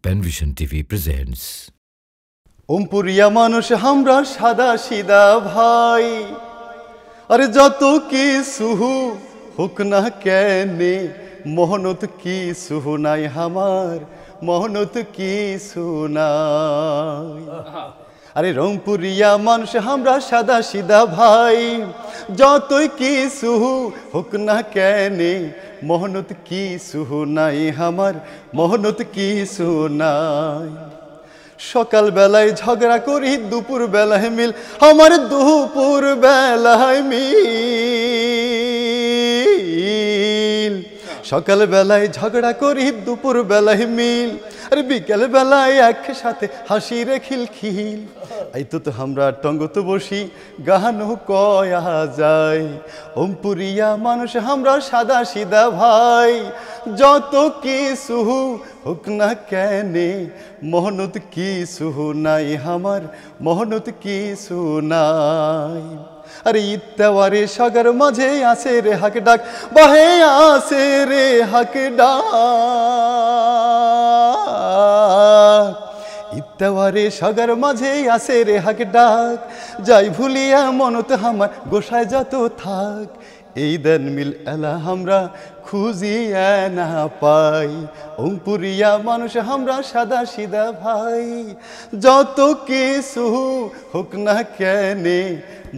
Panvision TV presents ওমপুরিয়া মানুষ আমরা সাদা সিদা ভাই, আরে যত কিছু হোক না কেনে মহনত কিছু নাই আমার, মহনত কিছু নাই। আরে রংপুরিয়া মানুষ আমরা সাদা সিদা ভাই, যতই কিছু হোক না কেনে মহনত কিছু নাই আমার, মহনত কিছু নাই। সকাল বেলায় ঝগড়া করি, দুপুর বেলায় মিল আমার, দুপুর বেলায় মিল। সকাল বেলায় ঝগড়া করি, দুপুর বেলায় মিল, আর বিকেল বেলায় একসাথে হাসি রে খিলখিল। এই তো আমরা টঙ্গত বসি গাহানো কয়া যায়। ওমপুরিয়া মানুষ আমরা সাদা সিদা ভাই, যত কিছু হোক না কেনে মহনত কিছু নাই আমার, মহনত কিছু নাই। আরে ইত্যাওয়ারে সাগর মাঝে আছে রে হাক ডাক, বাহে আছে রে হাক ডাক। ইত্যাওয়ারে সাগর মাঝে আছে রে হাক ডাক, যাই ভুলিয়া মনত আমার গোসায় যত থাক। এই দেন মিল এলা আমরা খুঁজিয়া না পাই। ওমপুরিয়া মানুষ আমরা সাদা সিদা ভাই, যত কিছু হোক না কেনে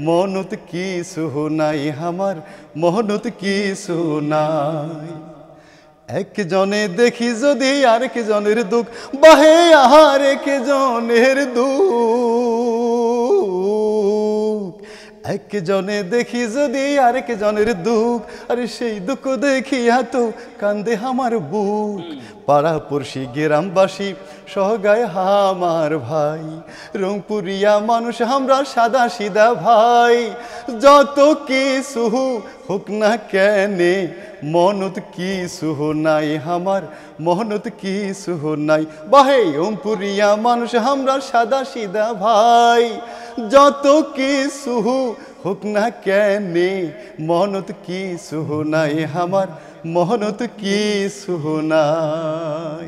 মনত কিছু নাই আমার, মহনত কিছু নাই। একজনে দেখি যদি আরেক জনের দুঃখ, বাহে আরেক জনের দুঃখ। একজনে দেখি যদি আরেক জনের দুঃখ, আরে সেই দুঃখ দেখিয়া তো কান্দে আমার বুক। পাড়া পড়শি গ্রামবাসী সহগায় আমার ভাই, রংপুরিয়া মানুষ আমরা সাদা সিদা ভাই, যত কিছু হোক না কেনে মনত কিছু নাই আমার, মহনত কিছু নাই। বাহে ওমপুরিয়া মানুষ আমরা সাদা সিদা ভাই, যত কিছু হোক না কেনে মহনত কিছু নাই আমার, মহনত কিছু নাই।